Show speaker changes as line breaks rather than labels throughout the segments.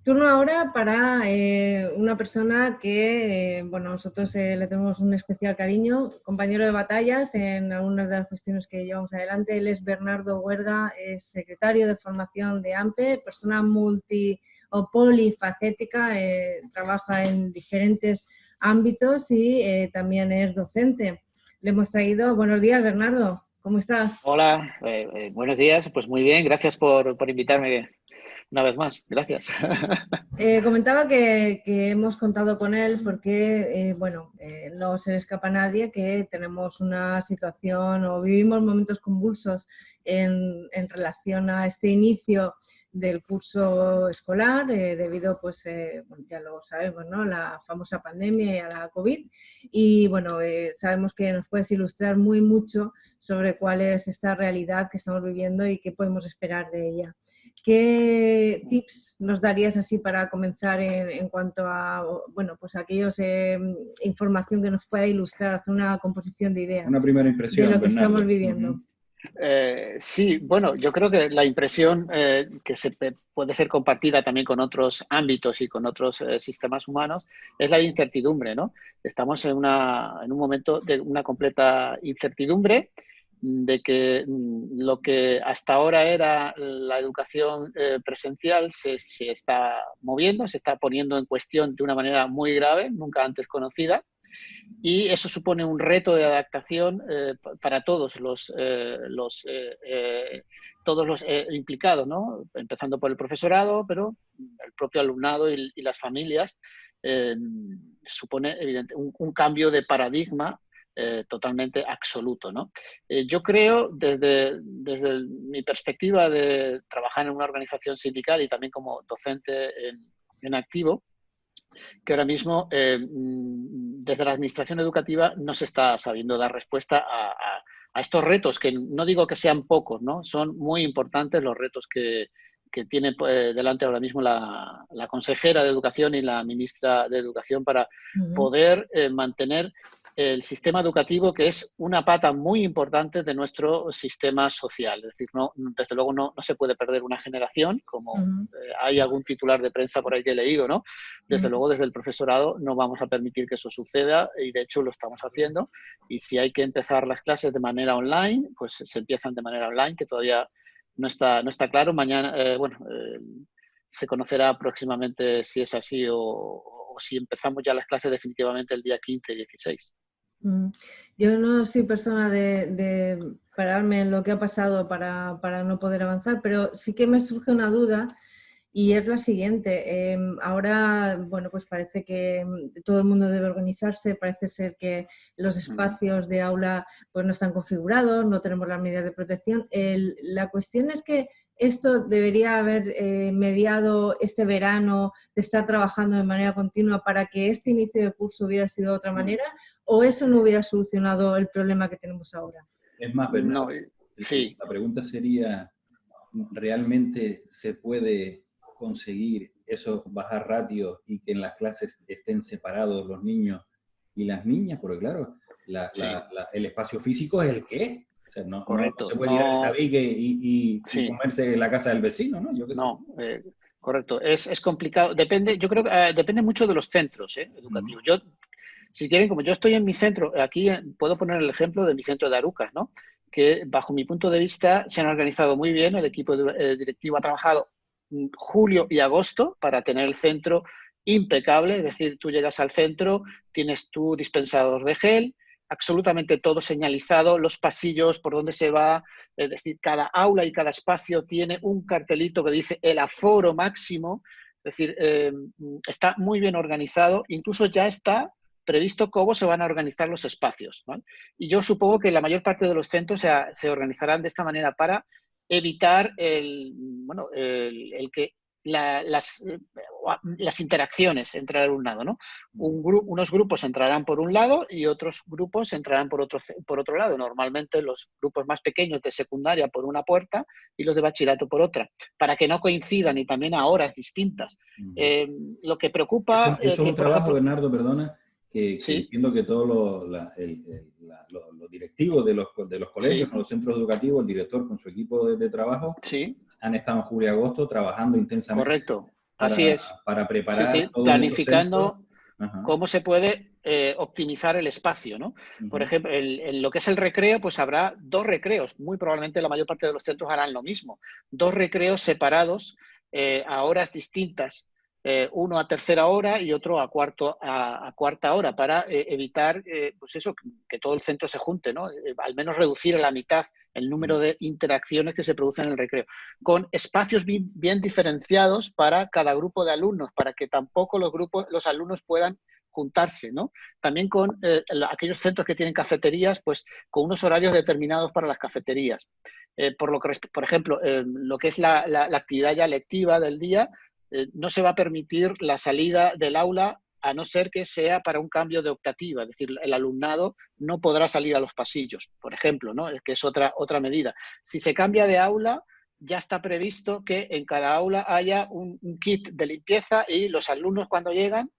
Turno ahora para una persona que, bueno, nosotros le tenemos un especial cariño, compañero de batallas en algunas de las cuestiones que llevamos adelante. Él es Bernardo Huerga, es secretario de formación de AMPE, persona multi o polifacética, trabaja en diferentes ámbitos y también es docente. Le hemos traído, buenos días Bernardo, ¿cómo estás?
Hola, buenos días. Pues muy bien, gracias por invitarme una vez más. Gracias.
Comentaba que hemos contado con él porque, bueno, no se le escapa a nadie que tenemos una situación o vivimos momentos convulsos en relación a este inicio del curso escolar debido, pues, bueno, ya lo sabemos, ¿no? La famosa pandemia y a la COVID. Y, bueno, sabemos que nos puedes ilustrar muy mucho sobre cuál es esta realidad que estamos viviendo y qué podemos esperar de ella. ¿Qué tips nos darías así para comenzar en cuanto a, bueno, pues aquellos información que nos pueda ilustrar, hacer una composición de ideas
Una primera
de
impresión,
lo que
Bernardo.
estamos viviendo?
Sí, bueno, yo creo que la impresión que puede ser compartida también con otros ámbitos y con otros sistemas humanos es la de incertidumbre, ¿no? Estamos en un momento de una completa incertidumbre de que lo que hasta ahora era la educación presencial se está moviendo, se está poniendo en cuestión de una manera muy grave, nunca antes conocida. Y eso supone un reto de adaptación para todos los implicados, ¿no? Empezando por el profesorado, pero el propio alumnado y las familias. Supone evidente, un cambio de paradigma totalmente absoluto, ¿no? Yo creo, desde mi perspectiva de trabajar en una organización sindical y también como docente en activo, que ahora mismo desde la administración educativa no se está sabiendo dar respuesta a estos retos, que no digo que sean pocos, ¿no? Son muy importantes los retos que tiene delante ahora mismo la consejera de Educación y la ministra de Educación para poder mantener el sistema educativo, que es una pata muy importante de nuestro sistema social. Es decir, desde luego no se puede perder una generación, como hay algún titular de prensa por ahí que he leído, ¿no? Desde luego, desde el profesorado no vamos a permitir que eso suceda y, de hecho, lo estamos haciendo. Y si hay que empezar las clases de manera online, pues se empiezan de manera online, que todavía no está claro. Mañana, se conocerá próximamente si es así o si empezamos ya las clases definitivamente el día 15 y 16.
Yo no soy persona de pararme en lo que ha pasado para no poder avanzar, pero sí que me surge una duda y es la siguiente. Ahora, bueno, pues parece que todo el mundo debe organizarse, parece ser que los espacios de aula pues no están configurados, no tenemos las medidas de protección. La cuestión es que esto debería haber mediado este verano de estar trabajando de manera continua para que este inicio de curso hubiera sido de otra manera, o eso no hubiera solucionado el problema que tenemos ahora.
Es más, Bernardo,
sí.
La pregunta sería, ¿realmente se puede conseguir esos bajar ratios y que en las clases estén separados los niños y las niñas? Porque claro, el espacio físico es el que es. O sea, no se puede ir al tabique y comerse la casa del vecino, ¿no? Yo qué sé.
Correcto. Es complicado. Yo creo que depende mucho de los centros educativos. Yo, si quieren, como yo estoy en mi centro, aquí puedo poner el ejemplo de mi centro de Arucas, ¿no? Que bajo mi punto de vista se han organizado muy bien, el equipo directivo ha trabajado julio y agosto para tener el centro impecable, es decir, tú llegas al centro, tienes tu dispensador de gel, absolutamente todo señalizado, los pasillos por donde se va, es decir, cada aula y cada espacio tiene un cartelito que dice el aforo máximo, es decir, está muy bien organizado, incluso ya está previsto cómo se van a organizar los espacios, ¿no? Y yo supongo que la mayor parte de los centros se organizarán de esta manera para evitar el que las interacciones entre el alumnado, ¿no? Unos grupos entrarán por un lado y otros grupos entrarán por otro lado. Normalmente los grupos más pequeños de secundaria por una puerta y los de bachillerato por otra, para que no coincidan y también a horas distintas. Lo que preocupa...
Eso es un trabajo, Bernardo, perdona, que
sí.
entiendo que todos los directivos de los colegios, los centros educativos, el director con su equipo de trabajo, han estado en julio y agosto trabajando intensamente.
Correcto, así es.
Para preparar
Sí,
todos
planificando
estos
cómo se puede optimizar el espacio, ¿no? Por ejemplo, en lo que es el recreo, pues habrá 2 recreos. Muy probablemente la mayor parte de los centros harán lo mismo. 2 recreos separados a horas distintas. Uno a tercera hora y otro a cuarta hora, para evitar pues eso, que todo el centro se junte, ¿no? Al menos reducir a la mitad el número de interacciones que se producen en el recreo, con espacios bien diferenciados para cada grupo de alumnos, para que tampoco los alumnos puedan juntarse, ¿no? También con aquellos centros que tienen cafeterías, pues con unos horarios determinados para las cafeterías. Por ejemplo, lo que es la actividad ya lectiva del día, no se va a permitir la salida del aula a no ser que sea para un cambio de optativa, es decir, el alumnado no podrá salir a los pasillos, por ejemplo, ¿no? Que es otra medida. Si se cambia de aula, ya está previsto que en cada aula haya un kit de limpieza y los alumnos cuando llegan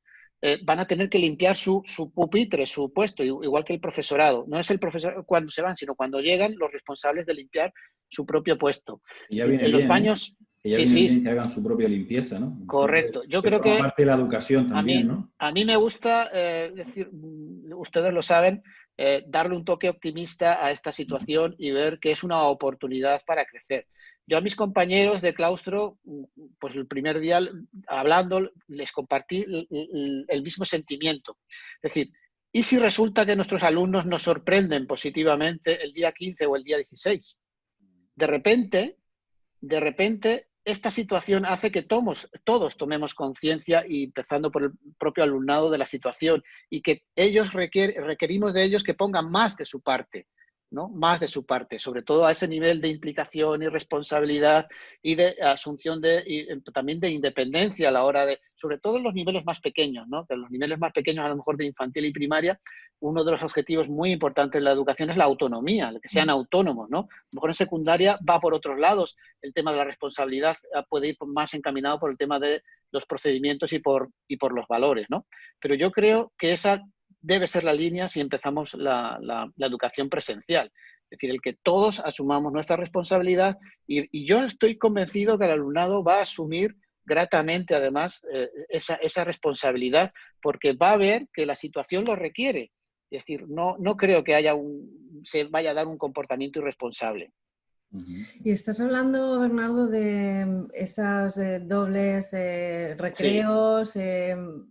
van a tener que limpiar su pupitre, su puesto, igual que el profesorado. No es el profesor cuando se van, sino cuando llegan los responsables de limpiar su propio puesto.
Y ya viene
en los
bien,
baños...
Que ya viene bien que hagan su propia limpieza, ¿no?
Correcto. Yo creo
forma
que
parte de la educación también, ¿no?
a mí me gusta, decir, ustedes lo saben, darle un toque optimista a esta situación y ver que es una oportunidad para crecer. Yo a mis compañeros de claustro, pues el primer día hablando, les compartí el mismo sentimiento. Es decir, ¿y si resulta que nuestros alumnos nos sorprenden positivamente el día 15 o el día 16? De repente, esta situación hace que todos tomemos conciencia, y empezando por el propio alumnado, de la situación, y que ellos requerimos de ellos que pongan más de su parte, ¿no? Más de su parte, sobre todo a ese nivel de implicación y responsabilidad y de asunción y también de independencia a la hora de, sobre todo en los niveles más pequeños, ¿no? Que en los niveles más pequeños, a lo mejor de infantil y primaria, uno de los objetivos muy importantes de la educación es la autonomía, que sean autónomos, ¿no? A lo mejor en secundaria va por otros lados, el tema de la responsabilidad puede ir más encaminado por el tema de los procedimientos y por los valores, ¿no? Pero yo creo que esa debe ser la línea si empezamos la educación presencial. Es decir, el que todos asumamos nuestra responsabilidad, y yo estoy convencido que el alumnado va a asumir gratamente, además, esa responsabilidad, porque va a ver que la situación lo requiere. Es decir, no creo que se vaya a dar un comportamiento irresponsable.
Y estás hablando, Bernardo, de esos dobles recreos,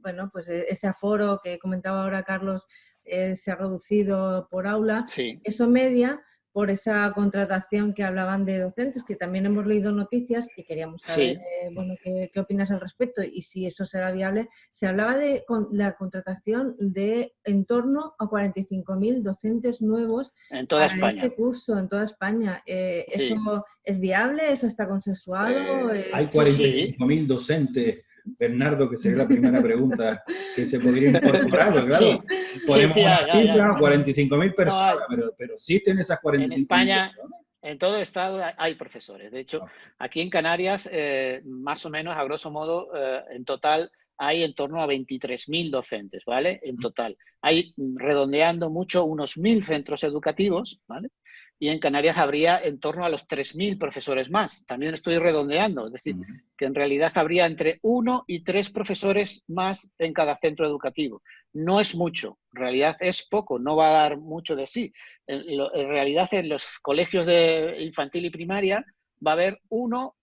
bueno, pues ese aforo que comentaba ahora Carlos se ha reducido por aula.
Sí.
Eso media por esa contratación que hablaban de docentes, que también hemos leído noticias y queríamos saber, bueno, qué opinas al respecto y si eso será viable. Se hablaba de la contratación de en torno a 45.000 docentes nuevos
en toda España.
Este curso en toda España. ¿Eso es viable? ¿Eso está consensuado?
Hay 45.000 docentes, Bernardo, que sería la primera pregunta que se podría incorporar, porque claro, ponemos una cifra, 45.000 personas, pero existen esas 45.000
en España,
personas.
En todo estado hay profesores. De hecho, aquí en Canarias, más o menos, a grosso modo, en total hay en torno a 23.000 docentes, ¿vale? En total. Hay, redondeando mucho, unos 1.000 centros educativos, ¿vale? Y en Canarias habría en torno a los 3.000 profesores más. También estoy redondeando, es decir, que en realidad habría entre 1 y 3 profesores más en cada centro educativo. No es mucho, en realidad es poco, no va a dar mucho de sí. En realidad, en los colegios de infantil y primaria va a haber 1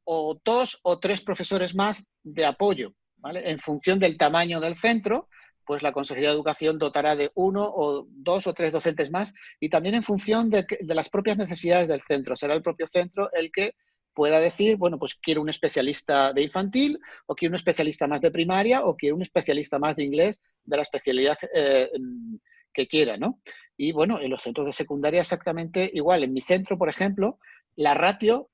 o 2 o 3 profesores más de apoyo, ¿vale? En función del tamaño del centro, pues la Consejería de Educación dotará de 1 o 2 o 3 docentes más, y también en función de las propias necesidades del centro. Será el propio centro el que pueda decir, bueno, pues quiero un especialista de infantil, o quiero un especialista más de primaria, o quiero un especialista más de inglés, de la especialidad que quiera, ¿no? Y bueno, en los centros de secundaria exactamente igual. En mi centro, por ejemplo, la ratio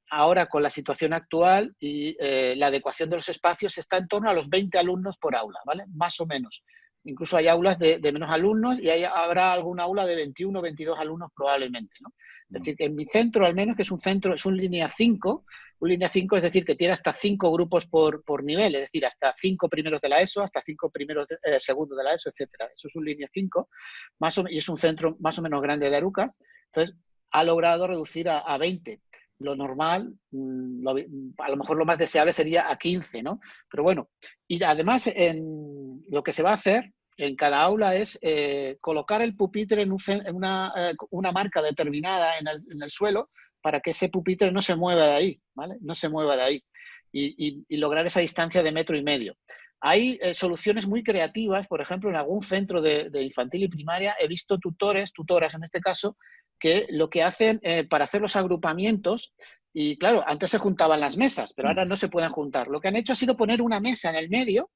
ahora, con la situación actual y la adecuación de los espacios, está en torno a los 20 alumnos por aula, ¿vale? Más o menos. Incluso hay aulas de menos alumnos, y habrá alguna aula de 21 o 22 alumnos probablemente, ¿no? Es decir, que en mi centro, al menos, que es un centro, es un línea 5, es decir, que tiene hasta 5 grupos por nivel, es decir, hasta 5 primeros de la ESO, hasta 5 segundos de la ESO, etcétera. Eso es un línea 5, y es un centro más o menos grande de Arucas. Entonces, ha logrado reducir a 20. lo normal, a lo mejor lo más deseable sería a 15, ¿no? Pero bueno, y además lo que se va a hacer en cada aula es colocar el pupitre en una marca determinada en el suelo para que ese pupitre no se mueva de ahí, ¿vale? No se mueva de ahí y lograr esa distancia de 1,5 metros. Hay soluciones muy creativas, por ejemplo, en algún centro de infantil y primaria he visto tutoras en este caso, que lo que hacen para hacer los agrupamientos, y claro, antes se juntaban las mesas, pero ahora no se pueden juntar. Lo que han hecho ha sido poner una mesa en el medio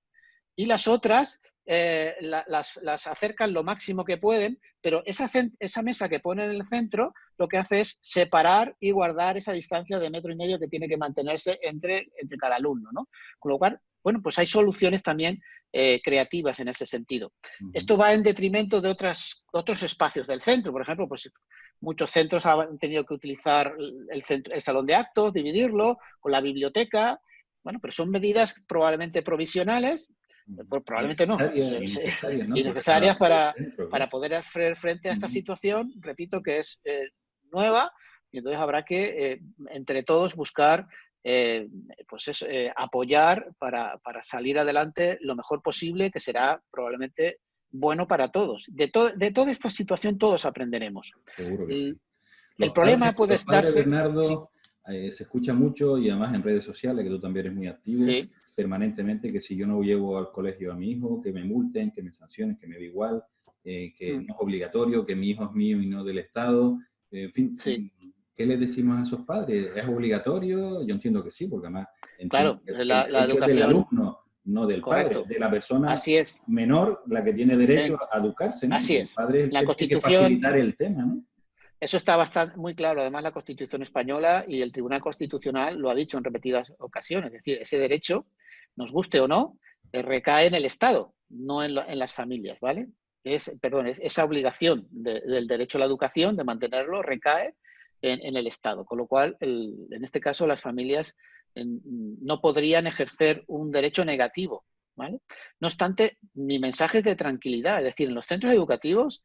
y las otras las acercan lo máximo que pueden, pero esa mesa que pone en el centro lo que hace es separar y guardar esa distancia de 1,5 metros que tiene que mantenerse entre cada alumno, ¿no? Con lo cual, bueno, pues hay soluciones también creativas en ese sentido. Esto va en detrimento de otros espacios del centro. Por ejemplo, pues muchos centros han tenido que utilizar el salón de actos, dividirlo, con la biblioteca. Bueno, pero son medidas probablemente provisionales, probablemente no, innecesarias para poder hacer frente a esta situación, repito, que es nueva, y entonces habrá que, entre todos, buscar apoyar para salir adelante lo mejor posible, que será probablemente bueno para todos. De toda esta situación todos aprenderemos.
Seguro que sí.
El problema puede darse...
Bernardo, se escucha mucho, y además en redes sociales, que tú también eres muy activo, permanentemente, que si yo no llevo al colegio a mi hijo, que me multen, que me sancionen, que me da igual, que no es obligatorio, que mi hijo es mío y no del Estado. En fin, ¿qué le decimos a esos padres? ¿Es obligatorio? Yo entiendo que sí, porque además
claro, la educación
es del alumno, no del padre, de la persona menor, la que tiene derecho a educarse, ¿no?
Así es.
El padre es el que tiene que facilitar el tema, ¿no?
Eso está muy claro. Además, la Constitución española y el Tribunal Constitucional lo ha dicho en repetidas ocasiones. Es decir, ese derecho, nos guste o no, recae en el Estado, no en las familias, ¿vale? Esa obligación del derecho a la educación, de mantenerlo, recae en el Estado. Con lo cual, en este caso, las familias no podrían ejercer un derecho negativo, ¿vale? No obstante, mi mensaje es de tranquilidad. Es decir, en los centros educativos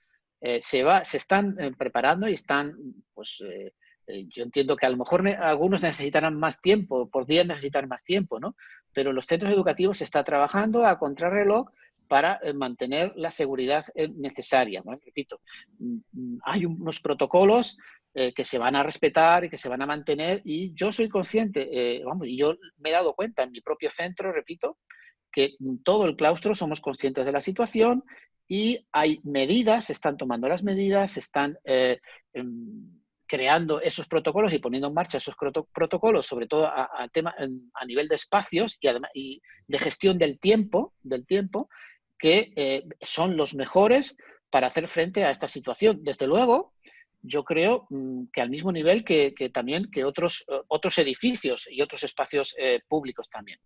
se están preparando y están, pues, yo entiendo que a lo mejor algunos necesitarán más tiempo, por día necesitar más tiempo, ¿no? Pero en los centros educativos se está trabajando a contrarreloj para mantener la seguridad necesaria, ¿no? Repito, hay unos protocolos que se van a respetar y que se van a mantener, y yo soy consciente, y yo me he dado cuenta en mi propio centro, repito, que todo el claustro somos conscientes de la situación y hay medidas, se están tomando las medidas, se están creando esos protocolos y poniendo en marcha esos protocolos, sobre todo a nivel de espacios y de gestión del tiempo que son los mejores para hacer frente a esta situación. Desde luego, yo creo que al mismo nivel que también que otros edificios y otros espacios públicos también.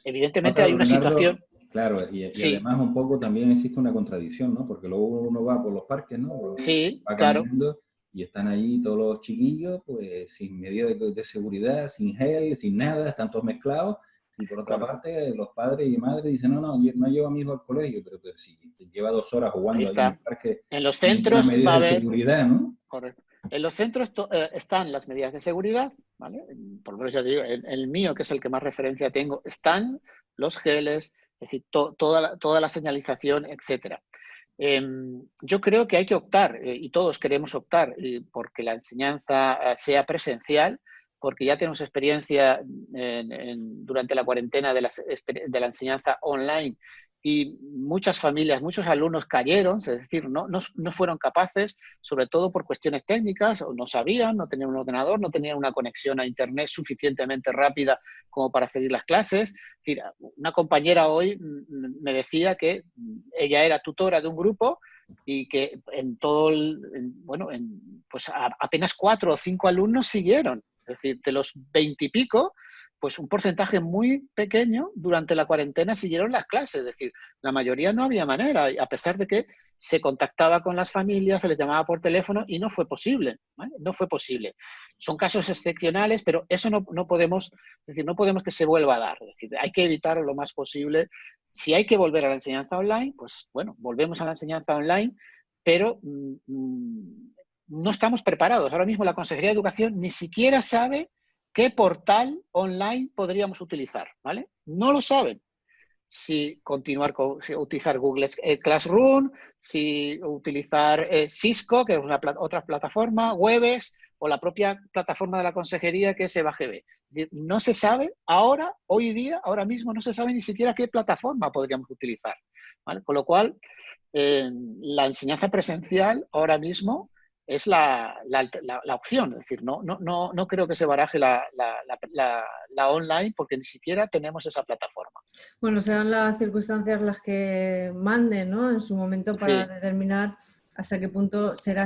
Evidentemente hay una situación...
Claro, y además un poco también existe una contradicción, ¿no? Porque luego uno va por los parques, ¿no? Va caminando y están ahí todos los chiquillos, pues sin medidas de seguridad, sin gel, sin nada, están todos mezclados. Y por otra parte, los padres y madres dicen, no llevo a mi hijo al colegio, pero si lleva 2 horas jugando ahí en el parque,
en los centros
sin medidas de seguridad, ¿no?
Correcto. En los centros están las medidas de seguridad, ¿vale? Por lo menos ya te digo, el mío, que es el que más referencia tengo, están los geles, es decir, toda la señalización, etcétera. Yo creo que hay que optar, y todos queremos optar, porque la enseñanza sea presencial, porque ya tenemos experiencia durante la cuarentena de la enseñanza online, y muchas familias, muchos alumnos cayeron, es decir, no fueron capaces, sobre todo por cuestiones técnicas, o no sabían, no tenían un ordenador, no tenían una conexión a Internet suficientemente rápida como para seguir las clases. Es decir, una compañera hoy me decía que ella era tutora de un grupo y que pues apenas 4 o 5 alumnos siguieron. Es decir, de los 20 y pico, pues un porcentaje muy pequeño durante la cuarentena siguieron las clases. Es decir, la mayoría no había manera, a pesar de que se contactaba con las familias, se les llamaba por teléfono y no fue posible, ¿vale? No fue posible. Son casos excepcionales, pero eso no podemos, es decir, no podemos que se vuelva a dar. Es decir, hay que evitar lo más posible. Si hay que volver a la enseñanza online, pues bueno, volvemos a la enseñanza online, pero no estamos preparados. Ahora mismo la Consejería de Educación ni siquiera sabe qué portal online podríamos utilizar, ¿vale? No lo saben. Si si utilizar Google Classroom, si utilizar Cisco, que es otra plataforma, Webex, o la propia plataforma de la consejería, que es EVAGB. No se sabe hoy día, ahora mismo, no se sabe ni siquiera qué plataforma podríamos utilizar, ¿vale? Con lo cual, la enseñanza presencial ahora mismo es la opción. Es decir, no creo que se baraje la online, porque ni siquiera tenemos esa plataforma.
Bueno, serán las circunstancias las que manden, ¿no?, en su momento para determinar hasta qué punto será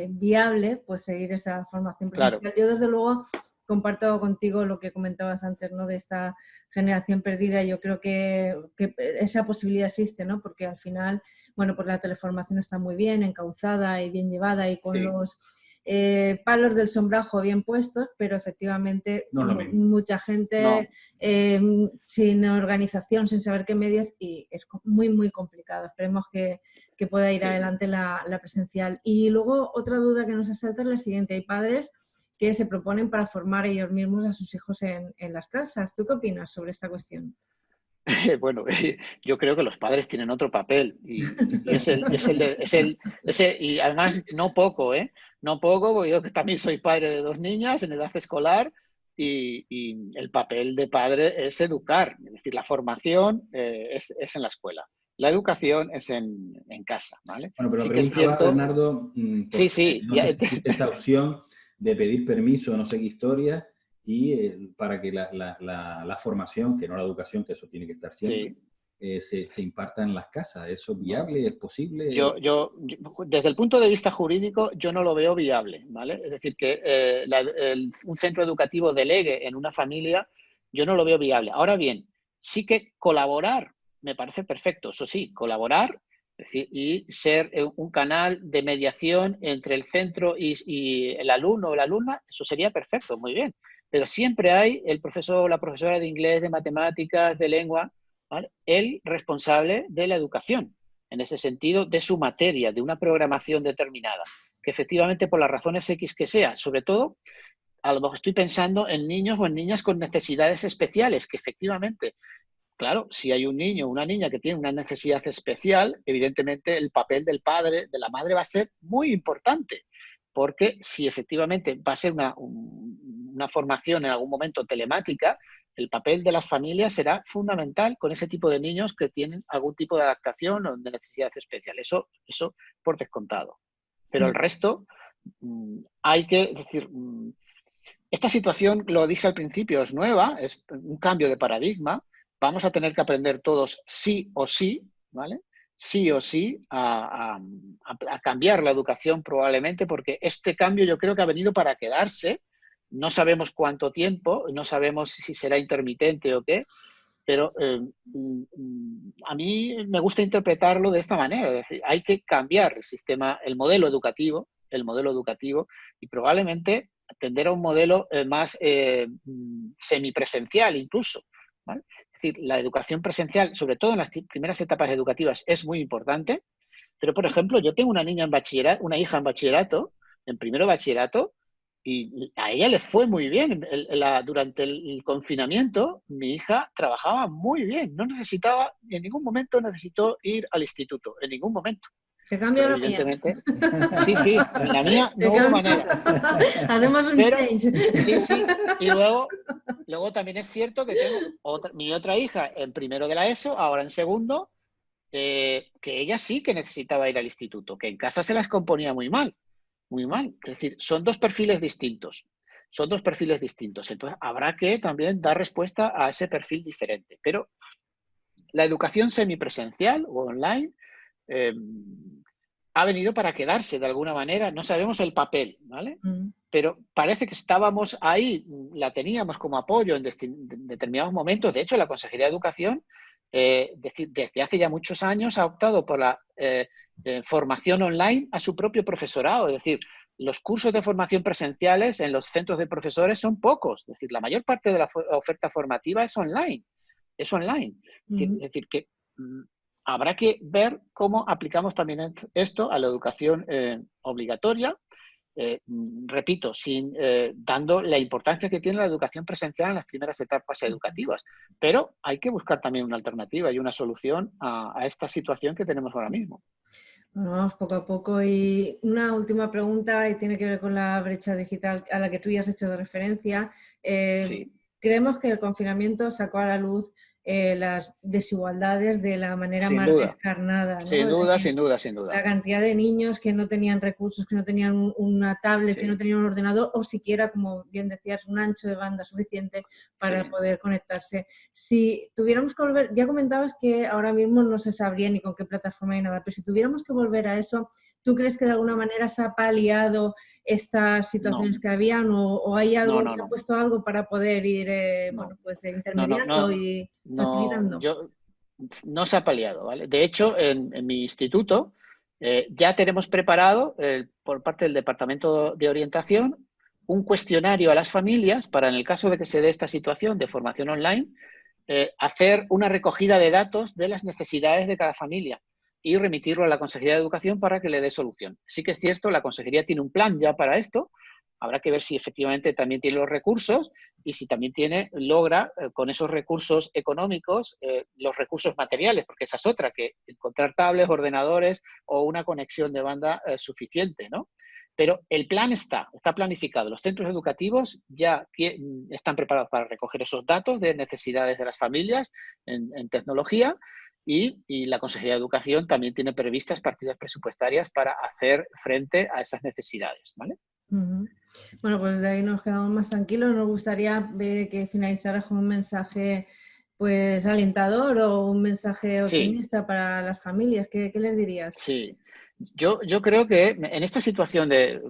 viable pues seguir esa formación presencial.
Claro.
Yo, desde luego, comparto contigo lo que comentabas antes, ¿no?, de esta generación perdida. Yo creo que esa posibilidad existe, ¿no?, porque al final, bueno, pues la teleformación está muy bien encauzada y bien llevada y con los palos del sombrajo bien puestos, pero efectivamente mucha gente sin organización, sin saber qué medios, y es muy, muy complicado. Esperemos que pueda ir adelante la presencial. Y luego otra duda que nos asalta es la siguiente. Hay padres que se proponen para formar ellos mismos a sus hijos en las casas. ¿Tú qué opinas sobre esta cuestión?
Bueno, yo creo que los padres tienen otro papel y y además no poco, no poco, porque yo también soy padre de 2 niñas en edad escolar y el papel de padre es educar. Es decir, la formación es en la escuela, la educación es en casa, ¿vale?
Bueno, pero
Sí
la
que es
pregunta va,
cierto.
Bernardo,
Sí.
no sé si existe esa opción de pedir permiso, no sé qué historia, y para que la formación, que no la educación, que eso tiene que estar siempre, se imparta en las casas. ¿Eso es viable? ¿Es posible?
Yo, desde el punto de vista jurídico, yo no lo veo viable, ¿vale? Es decir, que un centro educativo delegue en una familia, yo no lo veo viable. Ahora bien, sí que colaborar me parece perfecto. Eso sí, colaborar, es decir, y ser un canal de mediación entre el centro y el alumno o la alumna, eso sería perfecto, muy bien. Pero siempre hay el profesor o la profesora de inglés, de matemáticas, de lengua, ¿vale?, el responsable de la educación, en ese sentido, de su materia, de una programación determinada, que efectivamente, por las razones X que sea, sobre todo, a lo mejor estoy pensando en niños o en niñas con necesidades especiales, que efectivamente, claro, si hay un niño o una niña que tiene una necesidad especial, evidentemente el papel del padre, de la madre, va a ser muy importante, porque si efectivamente va a ser una formación en algún momento telemática, el papel de las familias será fundamental con ese tipo de niños que tienen algún tipo de adaptación o de necesidad especial. Eso por descontado. Pero el resto, hay que decir, esta situación, lo dije al principio, es nueva, es un cambio de paradigma. Vamos a tener que aprender todos sí o sí, ¿vale? Sí o sí a cambiar la educación probablemente, porque este cambio yo creo que ha venido para quedarse. No sabemos cuánto tiempo, no sabemos si será intermitente o qué, pero a mí me gusta interpretarlo de esta manera. Es decir, hay que cambiar el modelo educativo, y probablemente tender a un modelo más semipresencial incluso, ¿vale? Es decir, la educación presencial, sobre todo en las primeras etapas educativas, es muy importante, pero, por ejemplo, yo tengo una hija en bachillerato, en primero de bachillerato, y a ella le fue muy bien. Durante el confinamiento, mi hija trabajaba muy bien. En ningún momento necesitó ir al instituto, en ningún momento.
Te cambia
Pero
la mía.
Sí, en la mía no hubo manera.
Hacemos un change.
Sí. Y luego también es cierto que tengo mi otra hija en primero de la ESO, ahora en segundo, que ella sí que necesitaba ir al instituto, que en casa se las componía muy mal. Muy mal. Es decir, son dos perfiles distintos. Entonces, habrá que también dar respuesta a ese perfil diferente. Pero la educación semipresencial o online ha venido para quedarse de alguna manera. No sabemos el papel, ¿vale? Pero parece que estábamos ahí, la teníamos como apoyo en determinados momentos. De hecho, la Consejería de Educación, desde hace ya muchos años, ha optado por la formación online a su propio profesorado. Es decir, los cursos de formación presenciales en los centros de profesores son pocos. Es decir, la mayor parte de la oferta formativa es online. Es decir, que habrá que ver cómo aplicamos también esto a la educación obligatoria. Repito, dando la importancia que tiene la educación presencial en las primeras etapas educativas. Pero hay que buscar también una alternativa y una solución a esta situación que tenemos ahora mismo.
Bueno, vamos poco a poco. Y una última pregunta, y tiene que ver con la brecha digital a la que tú ya has hecho de referencia.
Sí.
Creemos que el confinamiento sacó a la luz las desigualdades de la manera
Sin
más
duda.
descarnada, ¿no?
Sin duda, sin duda, sin duda.
La cantidad de niños que no tenían recursos, que no tenían una tablet,
Sí.
que no tenían un ordenador, o siquiera, como bien decías, un ancho de banda suficiente para poder conectarse. Si tuviéramos que volver, ya comentabas que ahora mismo no se sabría ni con qué plataforma ni nada, pero si tuviéramos que volver a eso, ¿tú crees que de alguna manera se ha paliado estas situaciones que habían o hay algo, se ha puesto algo para poder ir bueno, pues intermediando y facilitando?
No se ha paliado, ¿vale? De hecho, en mi instituto ya tenemos preparado por parte del Departamento de Orientación un cuestionario a las familias para, en el caso de que se dé esta situación de formación online, hacer una recogida de datos de las necesidades de cada familia y remitirlo a la Consejería de Educación para que le dé solución. Sí que es cierto, la Consejería tiene un plan ya para esto. Habrá que ver si efectivamente también tiene los recursos y si también logra con esos recursos económicos los recursos materiales, porque esa es otra, que encontrar tablets, ordenadores o una conexión de banda suficiente, ¿no? Pero el plan está planificado. Los centros educativos ya están preparados para recoger esos datos de necesidades de las familias en tecnología y la Consejería de Educación también tiene previstas partidas presupuestarias para hacer frente a esas necesidades, ¿vale?
Bueno, pues de ahí nos quedamos más tranquilos. Nos gustaría que finalizaras con un mensaje pues alentador o un mensaje optimista para las familias. ¿Qué les dirías?
Sí, yo creo que en esta situación de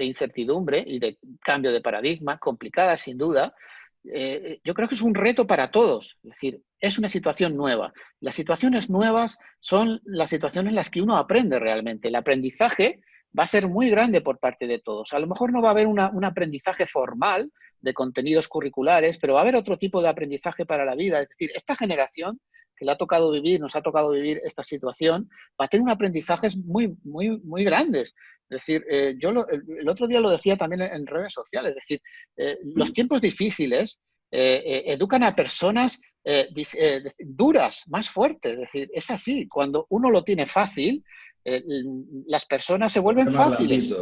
incertidumbre y de cambio de paradigma, complicada sin duda, yo creo que es un reto para todos. Es decir, es una situación nueva. Las situaciones nuevas son las situaciones en las que uno aprende realmente. El aprendizaje va a ser muy grande por parte de todos. A lo mejor no va a haber un aprendizaje formal de contenidos curriculares, pero va a haber otro tipo de aprendizaje para la vida. Es decir, esta generación que nos ha tocado vivir esta situación, va a tener un aprendizaje muy, muy, muy grandes. Es decir, yo el otro día lo decía también en redes sociales, es decir, los tiempos difíciles educan a personas duras, más fuertes. Es decir, es así, cuando uno lo tiene fácil, las personas se vuelven fáciles,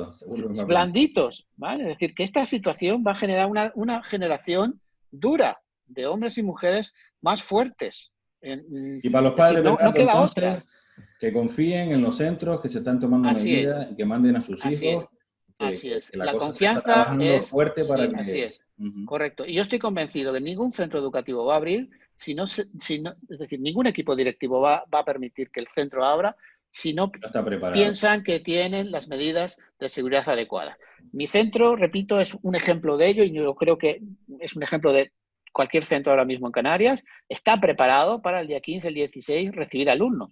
blanditos, ¿vale? Es decir, que esta situación va a generar una generación dura de hombres y mujeres más fuertes.
Y para los padres,
decir, no queda otra.
Que confíen en los centros, que se están tomando medidas, y que manden a sus hijos.
Así es.
Que la
cosa
confianza es fuerte para que...
Así es. Correcto. Y yo estoy convencido que ningún centro educativo va a abrir es decir, ningún equipo directivo va a permitir que el centro abra si no piensan que tienen las medidas de seguridad adecuadas. Mi centro, repito, es un ejemplo de ello y yo creo que es un ejemplo de cualquier centro ahora mismo en Canarias. Está preparado para el día 15, el 16 recibir alumnos.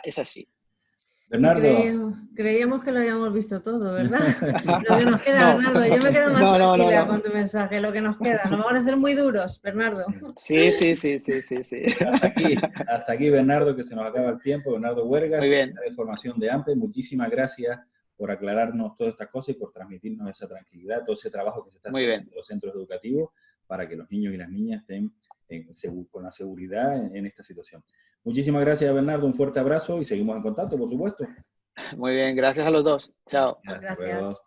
Es así.
Bernardo.
Creíamos que lo habíamos visto todo, ¿verdad? Lo que nos queda, Bernardo. Yo me quedo más tranquila con tu mensaje. Lo que nos queda. Nos vamos a hacer muy duros, Bernardo.
Sí.
Hasta aquí, Bernardo, que se nos acaba el tiempo. Bernardo Huergas,
de
formación de AMPE. Muchísimas gracias por aclararnos todas estas cosas y por transmitirnos esa tranquilidad, todo ese trabajo que se está haciendo en los centros educativos para que los niños y las niñas estén con la seguridad en esta situación. Muchísimas gracias, Bernardo. Un fuerte abrazo y seguimos en contacto, por supuesto.
Muy bien, gracias a los dos. Chao.
Gracias.